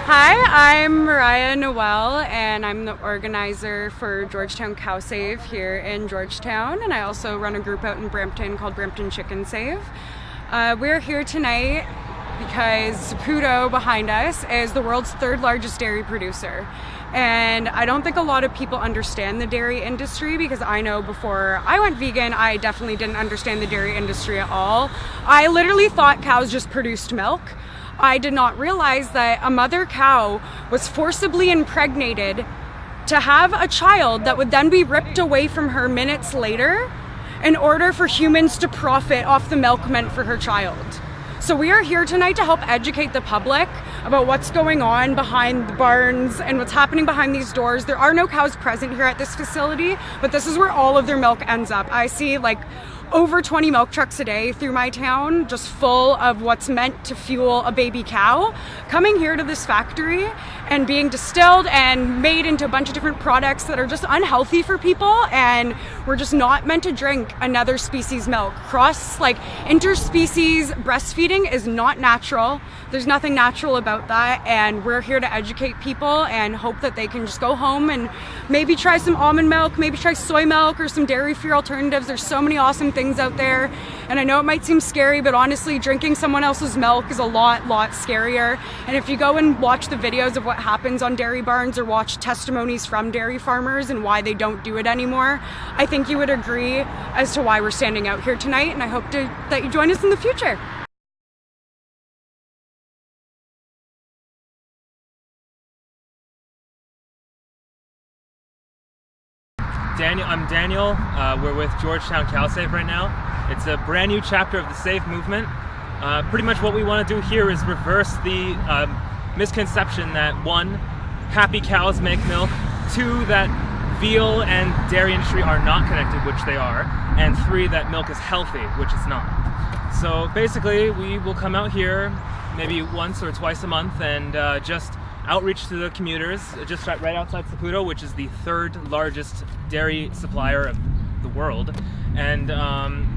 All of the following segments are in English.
Hi, I'm Mariah Noel, and I'm the organizer for Georgetown Cow Save here in Georgetown, and I also run a group out in Brampton called Brampton Chicken Save. We're here tonight because Saputo behind us is the world's third largest dairy producer. And I don't think a lot of people understand the dairy industry, because I know before I went vegan, I definitely didn't understand the dairy industry at all. I literally thought cows just produced milk. I did not realize that a mother cow was forcibly impregnated to have a child that would then be ripped away from her minutes later in order for humans to profit off the milk meant for her child. So we are here tonight to help educate the public about what's going on behind the barns and what's happening behind these doors. There are no cows present here at this facility, but this is where all of their milk ends up. I see over 20 milk trucks a day through my town, just full of what's meant to fuel a baby cow, coming here to this factory and being distilled and made into a bunch of different products that are just unhealthy for people, and we're just not meant to drink another species milk. Interspecies breastfeeding is not natural. There's nothing natural about that, and we're here to educate people and hope that they can just go home and maybe try some almond milk, maybe try soy milk or some dairy-free alternatives. There's so many awesome things out there, and I know it might seem scary, but honestly, drinking someone else's milk is a lot scarier. And if you go and watch the videos of what happens on dairy barns or watch testimonies from dairy farmers and why they don't do it anymore, I think you would agree as to why we're standing out here tonight, and I hope that you join us in the future. I'm Daniel. We're with Georgetown Cow Save right now. It's a brand new chapter of the Save movement. Pretty much what we want to do here is reverse the misconception that 1, happy cows make milk, 2, that veal and dairy industry are not connected, which they are, and 3, that milk is healthy, which it's not. So basically, we will come out here maybe once or twice a month and just outreach to the commuters, just right outside Saputo, which is the 3rd largest dairy supplier of the world. And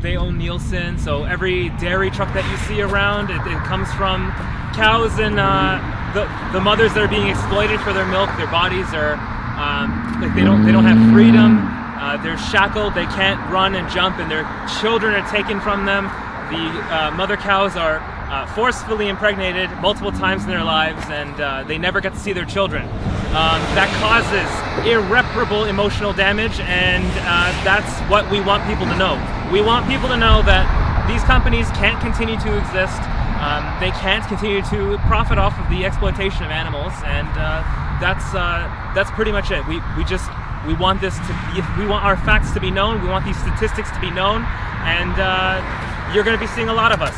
they own Nielsen, so every dairy truck that you see around, it comes from cows, and the mothers that are being exploited for their milk. Their bodies are they don't have freedom. They're shackled. They can't run and jump, and their children are taken from them. The mother cows are forcefully impregnated multiple times in their lives, and they never get to see their children. That causes irreparable emotional damage, and that's what we want people to know. We want people to know that these companies can't continue to exist. They can't continue to profit off of the exploitation of animals, and that's pretty much it. We want our facts to be known. We want these statistics to be known, and you're going to be seeing a lot of us.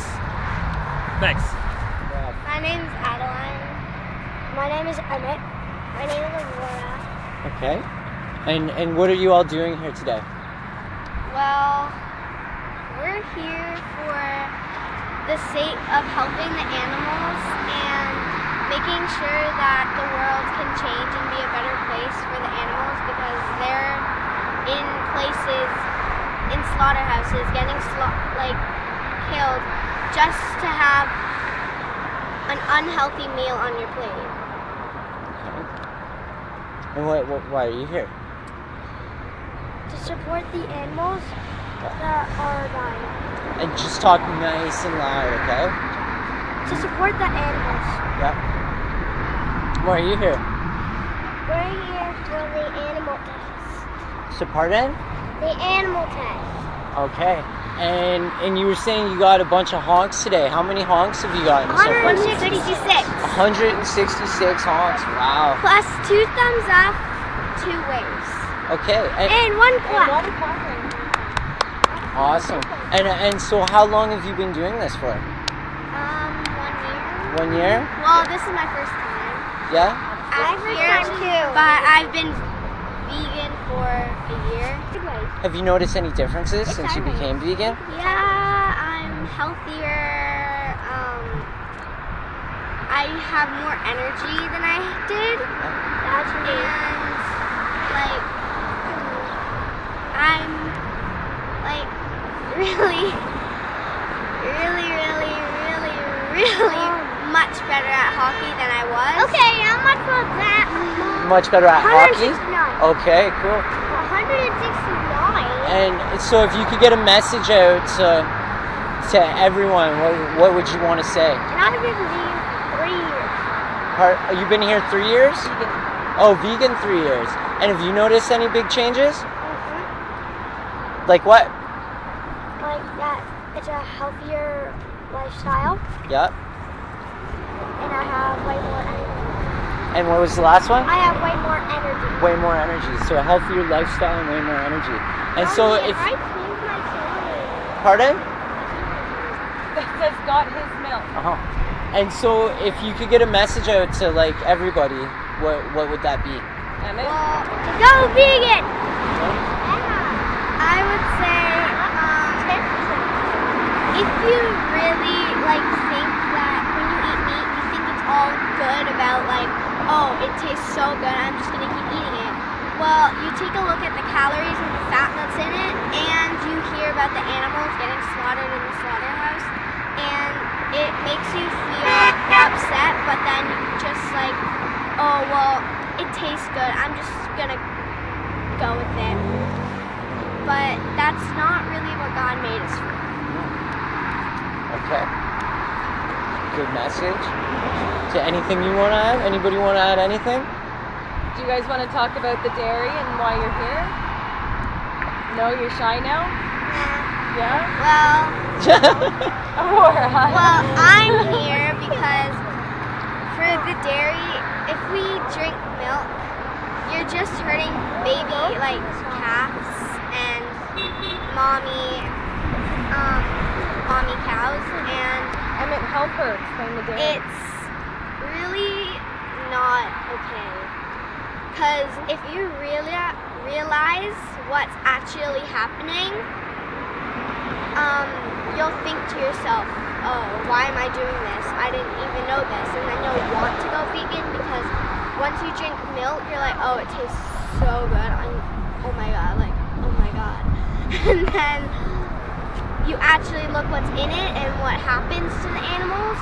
Thanks. My name's Adeline. My name is Emmett. My name is Aurora. Okay. And what are you all doing here today? Well, we're here for the sake of helping the animals and making sure that the world can change and be a better place for the animals, because they're in places, in slaughterhouses, getting killed just to have an unhealthy meal on your plate. And why are you here? To support the animals that are dying. And just talk nice and loud, okay? To support the animals. Yeah. Why are you here? We're here for the animal test. So pardon? The animal test. Okay. And you were saying you got a bunch of honks today. How many honks have you gotten so far? 166. 166 honks. Wow. Plus 2 thumbs up, 2 waves. Okay. And 1 clap. Awesome. And so how long have you been doing this for? 1 year. 1 year? Well, this is my first time. Yeah? I've time too. But I've been vegan for a year. Have you noticed any differences since you became vegan? Yeah, I'm healthier. I have more energy than I did. That's weird. And I'm really much much better at hockey than I was. Okay, how much was that? Much better at hockey? 169. Okay, cool. 169. And so if you could get a message out to everyone, what would you want to say? And I've been vegan for 3 years. You've been here 3 years? Oh, vegan 3 years. And have you noticed any big changes? Like what? Like that it's a healthier lifestyle, Yep. and I have way more energy. And what was the last one? I have way more energy. Way more energy. So a healthier lifestyle and way more energy. And so if... I cleaned my toilet. Pardon? That says got his milk. Uh-huh. And so if you could get a message out to like everybody, what would that be? Emmett? Well, Go vegan! I would say if you really like think that when you eat meat, you think it's all good about like, oh, it tastes so good, I'm just gonna keep eating it. Well, you take a look at the calories and the fat that's in it, and you hear about the animals getting slaughtered in the slaughterhouse, and it makes you feel upset, but then you just like, oh, well, it tastes good, I'm just gonna go with it. But that's not really what God made us for. Okay. Good message. To anything you want to add? Anybody want to add anything? Do you guys want to talk about the dairy and why you're here? No, you're shy now? Yeah? Well, I'm here because for the dairy, if we drink milk, you're just hurting baby, like calves and mommy cows, and Emmett, help her explain the dairy. it's really not okay. Because if you really realize what's actually happening, you'll think to yourself, oh, why am I doing this? I didn't even know this. And then you'll want to go vegan because once you drink milk, you're like, oh, it tastes so good. Oh my god, like, oh my god. And then you actually look what's in it and what happens to the animals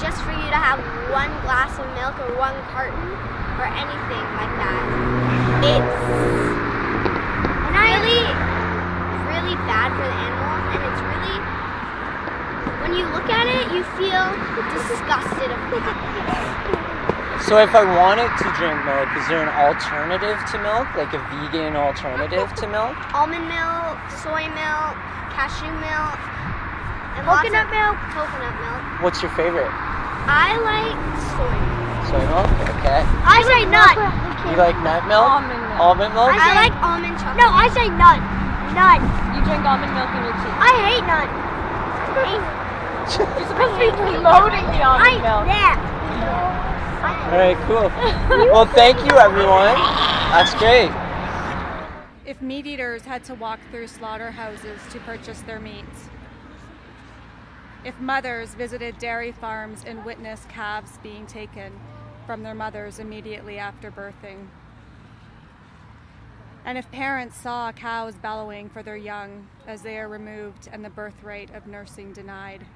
just for you to have one glass of milk or one carton or anything like that. It's really, really bad for the animals, and it's really, when you look at it, you feel disgusted of that. So if I wanted to drink milk, is there an alternative to milk? Like a vegan alternative to milk? Almond milk, soy milk, cashew milk, and Coconut milk. Coconut milk. What's your favorite? I like soy milk. Soy milk? Okay. I say nut. You like nut milk? Almond milk. Almond milk? I like almond chocolate. No, I say nut. Nut. You drink almond milk in your tea. I hate nut. You're supposed to be promoting the almond milk. Yeah. All right, cool. Well, thank you, everyone. That's great. If meat eaters had to walk through slaughterhouses to purchase their meats, if mothers visited dairy farms and witnessed calves being taken from their mothers immediately after birthing, and if parents saw cows bellowing for their young as they are removed and the birthright of nursing denied,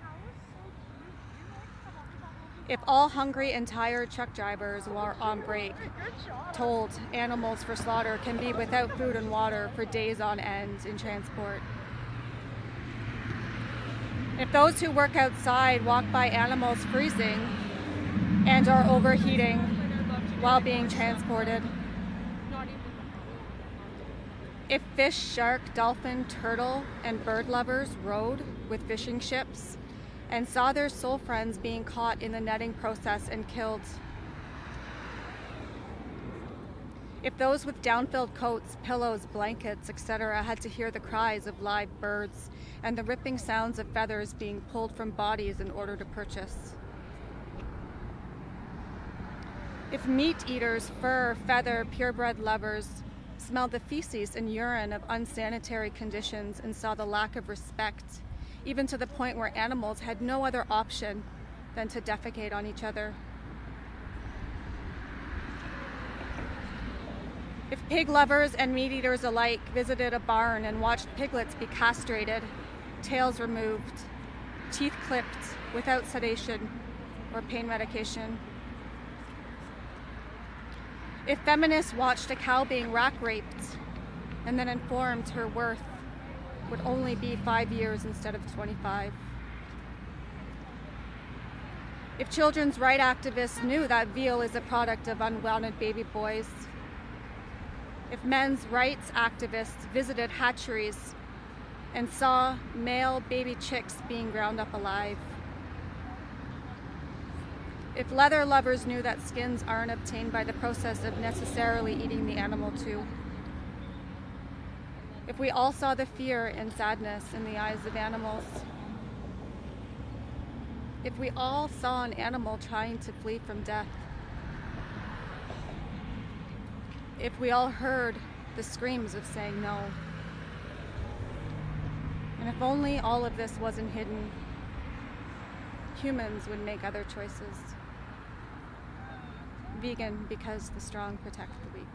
if all hungry and tired truck drivers were on break told animals for slaughter can be without food and water for days on end in transport, if those who work outside walk by animals freezing and are overheating while being transported, if fish, shark, dolphin, turtle, and bird lovers rode with fishing ships and saw their soul friends being caught in the netting process and killed, if those with down-filled coats, pillows, blankets, etc. had to hear the cries of live birds and the ripping sounds of feathers being pulled from bodies in order to purchase, if meat eaters, fur, feather, purebred lovers smelled the feces and urine of unsanitary conditions and saw the lack of respect, even to the point where animals had no other option than to defecate on each other. If pig lovers and meat eaters alike visited a barn and watched piglets be castrated, tails removed, teeth clipped without sedation, or pain medication. If feminists watched a cow being rack raped and then informed her worth would only be 5 years instead of 25. If children's rights activists knew that veal is a product of unwanted baby boys. If men's rights activists visited hatcheries and saw male baby chicks being ground up alive. If leather lovers knew that skins aren't obtained by the process of necessarily eating the animal too. If we all saw the fear and sadness in the eyes of animals. If we all saw an animal trying to flee from death. If we all heard the screams of saying no. And if only all of this wasn't hidden, humans would make other choices. Vegan because the strong protect the weak.